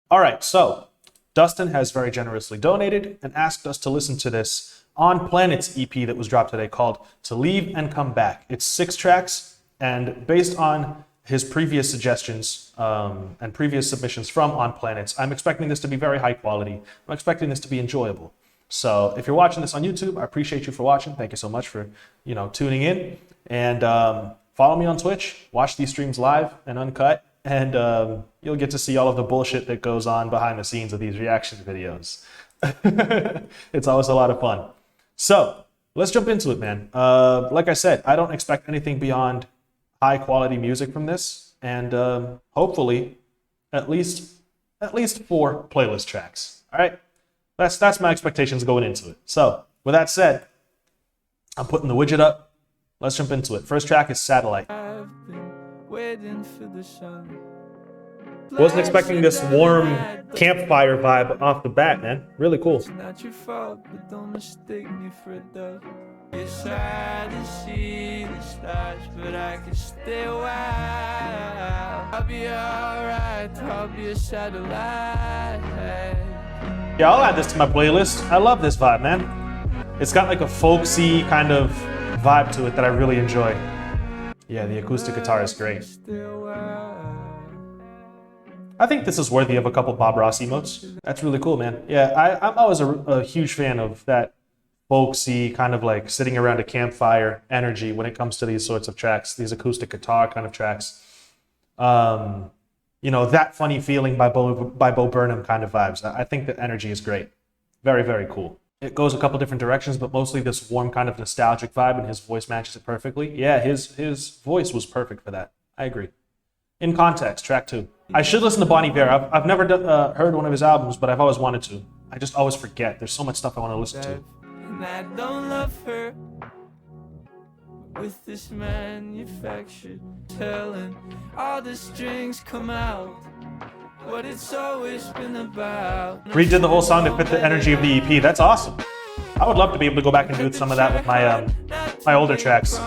All right, so Dustin has very generously donated and asked us to listen to this On Planets EP that was dropped today called To Leave and Come Back. It's 6 tracks, and based on his previous suggestions and previous submissions from On Planets, I'm expecting this to be very high quality. I'm expecting this to be enjoyable. So if you're watching this on YouTube, I appreciate you for watching. Thank you so much for, tuning in. And follow me on Twitch. Watch these streams live and uncut. And you'll get to see all of the bullshit that goes on behind the scenes of these reaction videos. It's always a lot of fun. So let's jump into it, man. Like I said, I don't expect anything beyond high quality music from this. And hopefully at least 4 playlist tracks. All right. That's my expectations going into it. So with that said, I'm putting the widget up. Let's jump into it. First track is Satellite. Waiting for the sun. Wasn't expecting this warm campfire vibe off the bat, man. Really cool. It's not your fault, but don't mistake me for a dove. It's hard to see the stars, but I can stay a while. I'll be alright, I'll be a satellite. Yeah, I'll add this to my playlist. I love this vibe, man. It's got like a folksy kind of vibe to it that I really enjoy. Yeah, the acoustic guitar is great. I think this is worthy of a couple Bob Ross emotes. That's really cool, man. Yeah, I'm always a huge fan of that folksy kind of like sitting around a campfire energy when it comes to these sorts of tracks, these acoustic guitar kind of tracks. That funny feeling by Bo Burnham kind of vibes. I think the energy is great. Very, very cool. It goes a couple different directions, but mostly this warm kind of nostalgic vibe, and his voice matches it perfectly. Yeah, his voice was perfect for that. I agree. In Context, track 2. I should listen to Bon Iver. I've never heard one of his albums, but I've always wanted to. I just always forget. There's so much stuff I want to listen to. And I don't love her with this manufactured telling all the strings come out. What it's always been about. Redid the whole song to fit the energy of the EP. That's awesome. I would love to be able to go back and do some of that with my older tracks.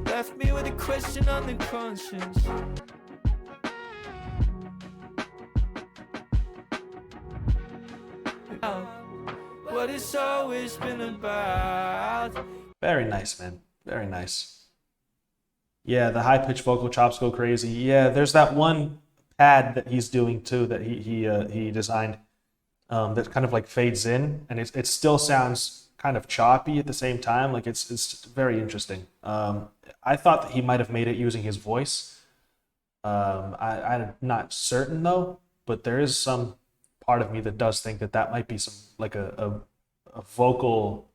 Left me with a question on the conscience. What it's always been about. Very nice, man. Very nice. Yeah, the high-pitched vocal chops go crazy. Yeah, there's that one pad that he's doing too that he designed that kind of like fades in, and it still sounds kind of choppy at the same time. Like it's very interesting. I thought that he might have made it using his voice. I'm not certain though, but there is some part of me that does think that might be some like a vocal.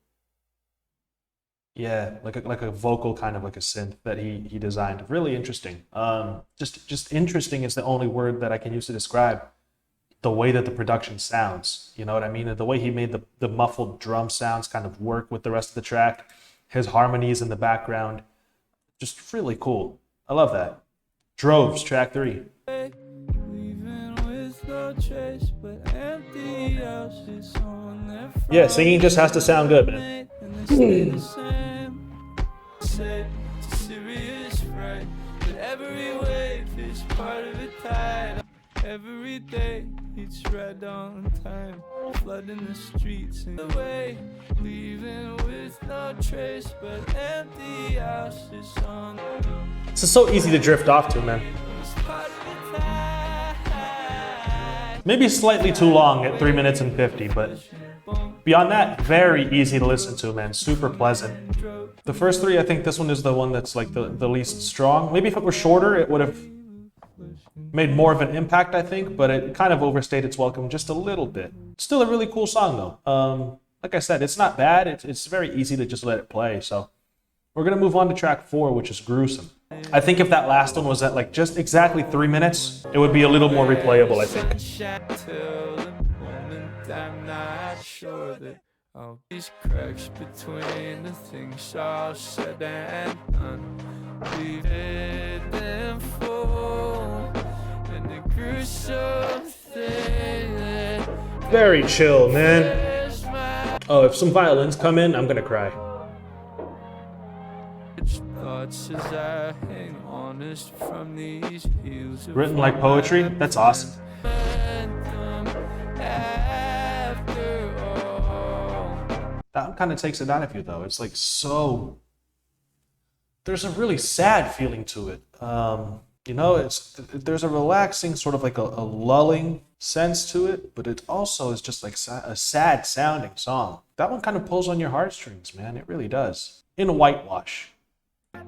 Yeah, like a vocal kind of like a synth that he designed. Really interesting. Just interesting is the only word that I can use to describe the way that the production sounds. You know what I mean? The way he made the muffled drum sounds kind of work with the rest of the track. His harmonies in the background. Just really cool. I love that. Droves, track 3. Yeah, singing just has to sound good, man. Every wave is part of a tide. Every day it's right on time. Flooding the streets and away, leaving with no trace but empty houses on. This is so easy to drift off to, man. Maybe slightly too long at 3 minutes and 50, but beyond that, very easy to listen to, man. Super pleasant. The first 3, I think this one is the one that's like the least strong. Maybe if it were shorter, it would have made more of an impact, I think, but it kind of overstayed its welcome just a little bit. Still a really cool song, though. Like I said, it's not bad. It's very easy to just let it play. So we're going to move on to track 4, which is Gruesome. I think if that last one was at like just exactly 3 minutes, it would be a little more replayable, I think. I'm not sure that all these cracks between the things all said and done, leave them full, and the gruesome thing that very chill, man. Oh, if some violins come in, I'm gonna cry. much as I hang honest from these heels of Written like poetry? That's awesome. after all. That one kind of takes it out of you, though. It's like so. There's a really sad feeling to it. You know, there's a relaxing, sort of like a lulling sense to it, but it also is just like a sad sounding song. That one kind of pulls on your heartstrings, man. It really does. In Whitewash.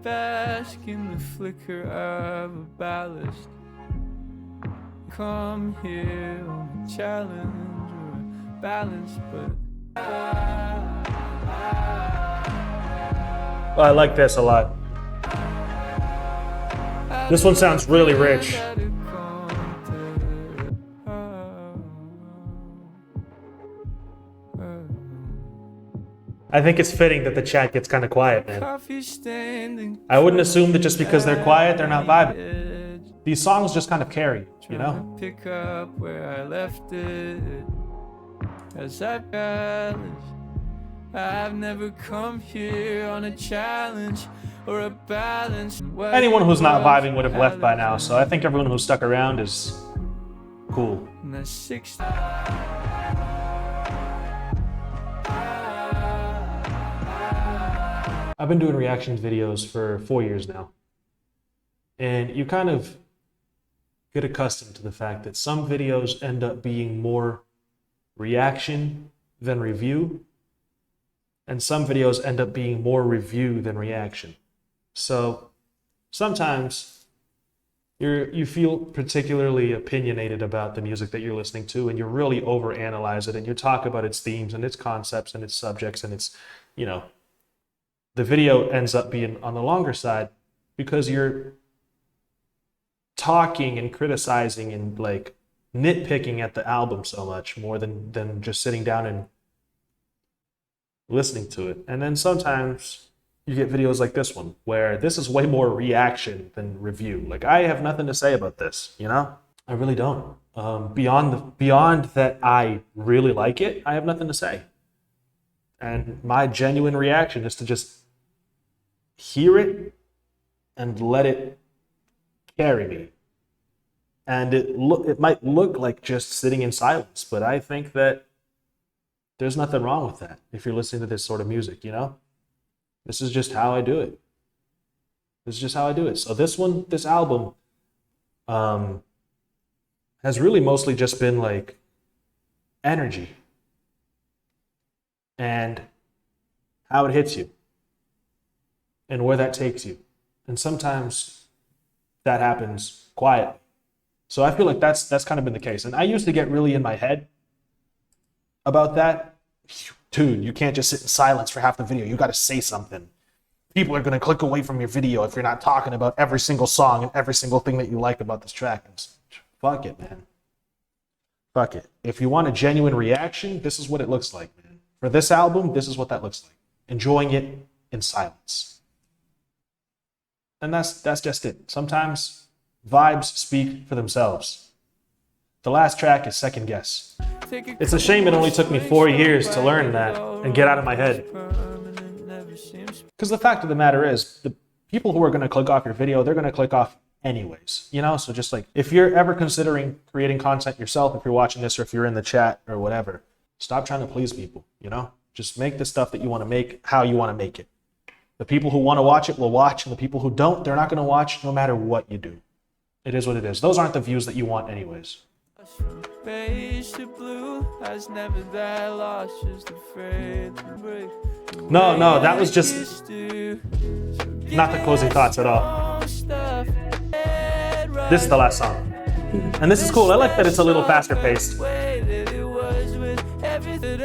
Bask in the flicker of a ballast. Come here on a challenge or a balance, but I like this a lot. This one sounds really rich. I think it's fitting that the chat gets kind of quiet, man. I wouldn't assume that just because they're quiet, they're not vibing. These songs just kind of carry, you know? Pick up where I left it. As I balance, I've never come here on a challenge or a balance. Anyone who's not vibing would have left by now, so I think everyone who's stuck around is cool. I've been doing reactions videos for 4 years now. And you kind of get accustomed to the fact that some videos end up being more reaction than review, and some videos end up being more review than reaction. So sometimes you feel particularly opinionated about the music that you're listening to, and you really overanalyze it, and you talk about its themes and its concepts and its subjects, and its, you know, the video ends up being on the longer side because you're talking and criticizing and like nitpicking at the album so much more than just sitting down and listening to it. And then sometimes you get videos like this one where this is way more reaction than review. Like, I have nothing to say about this, you know? I really don't. Beyond that I really like it, I have nothing to say. And my genuine reaction is to just hear it and let it carry me. And it might look like just sitting in silence, but I think that there's nothing wrong with that if you're listening to this sort of music, you know? This is just how I do it. This is just how I do it. So this album has really mostly just been like energy and how it hits you and where that takes you. And sometimes that happens quietly. So I feel like that's kind of been the case. And I used to get really in my head about that. Dude, you can't just sit in silence for half the video. You got to say something. People are going to click away from your video if you're not talking about every single song and every single thing that you like about this track. And fuck it, man. Fuck it. If you want a genuine reaction, this is what it looks like, man. For this album, this is what that looks like. Enjoying it in silence. And that's just it. Sometimes vibes speak for themselves. The last track is Second Guess. It's a shame it only took me 4 years to learn that and get out of my head. Because the fact of the matter is, the people who are going to click off your video, they're going to click off anyways, you know? So just like, if you're ever considering creating content yourself, if you're watching this or if you're in the chat or whatever, stop trying to please people, you know? Just make the stuff that you want to make how you want to make it. The people who want to watch it will watch, and the people who don't, they're not going to watch no matter what you do. It is what it is. Those aren't the views that you want anyways. No, that was just not the closing thoughts at all. This is the last song. And this is cool. I like that it's a little faster paced.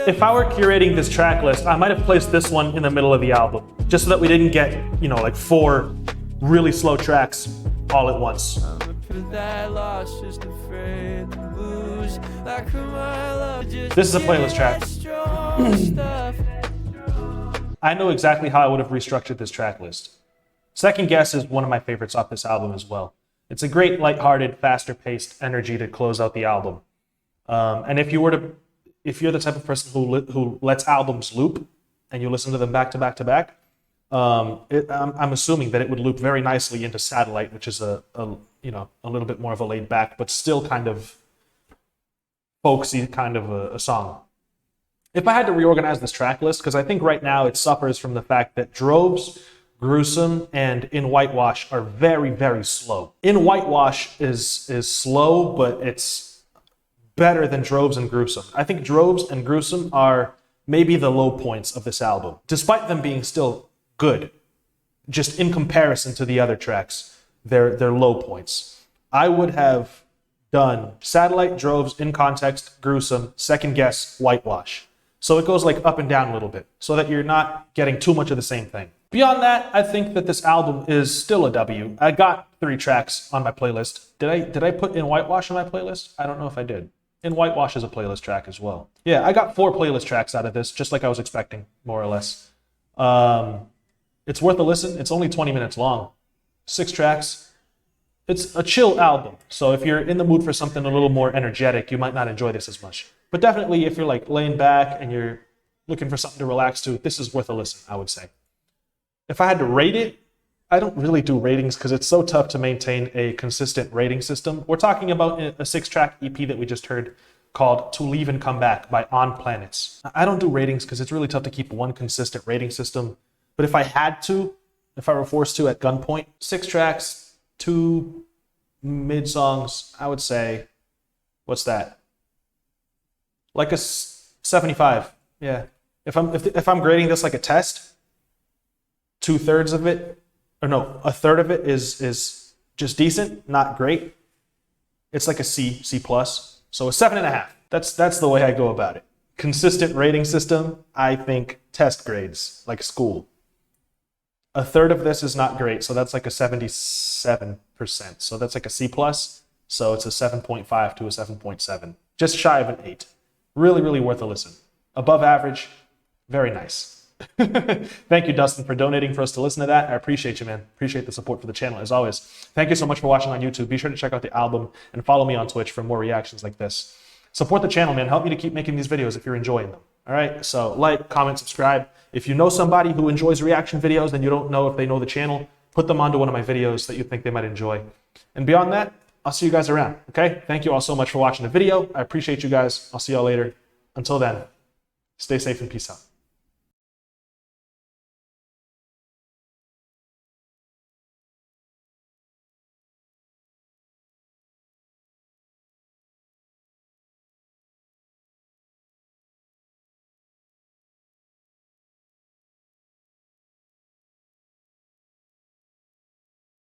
If I were curating this track list, I might have placed this one in the middle of the album, just so that we didn't get, you know, like 4 really slow tracks all at once. This is a playlist track. I know exactly how I would have restructured this track list. Second Guess is one of my favorites off this album as well. It's a great, lighthearted, faster-paced energy to close out the album. And if you're the type of person who lets albums loop and you listen to them back to back to back, I'm assuming that it would loop very nicely into Satellite, which is a little bit more of a laid back, but still kind of folksy kind of a song. If I had to reorganize this track list, because I think right now it suffers from the fact that Droves, Gruesome, and In Whitewash are very, very slow. In Whitewash is slow, but it's better than Droves and Gruesome. I think Droves and Gruesome are maybe the low points of this album, despite them being still good. Just in comparison to the other tracks, they're low points. I would have done Satellite, Droves, In Context, Gruesome, Second Guess, Whitewash. So it goes like up and down a little bit so that you're not getting too much of the same thing. Beyond that, I think that this album is still a W. I got 3 tracks on my playlist. Did I put In Whitewash on my playlist? I don't know if I did. In Whitewash is a playlist track as well. Yeah, I got 4 playlist tracks out of this, just like I was expecting, more or less. It's worth a listen. It's only 20 minutes long. 6 tracks. It's a chill album. So if you're in the mood for something a little more energetic, you might not enjoy this as much. But definitely if you're like laying back and you're looking for something to relax to, this is worth a listen, I would say. If I had to rate it, I don't really do ratings because it's so tough to maintain a consistent rating system. We're talking about a 6-track EP that we just heard called To Leave and Come Back by On Planets. I don't do ratings because it's really tough to keep one consistent rating system. But if I had to, if I were forced to at gunpoint, 6 tracks, 2 mid songs, I would say, what's that? Like a 75. Yeah. If I'm grading this like a test, 2/3 of it, or no, a third of it is just decent, not great. It's like a C+. So a 7.5. That's the way I go about it. Consistent rating system, I think test grades, like school. A third of this is not great, so that's like a 77%. So that's like a C+. So it's a 7.5 to a 7.7. Just shy of an 8. Really, really worth a listen. Above average, very nice. Thank you, Dustin, for donating for us to listen to that. I appreciate you, man. Appreciate the support for the channel, as always. Thank you so much for watching on YouTube. Be sure to check out the album and follow me on Twitch for more reactions like this. Support the channel, man. Help me to keep making these videos if you're enjoying them. All right? So like, comment, subscribe. If you know somebody who enjoys reaction videos and you don't know if they know the channel, put them onto one of my videos that you think they might enjoy. And beyond that, I'll see you guys around, okay? Thank you all so much for watching the video. I appreciate you guys. I'll see y'all later. Until then, stay safe and peace out.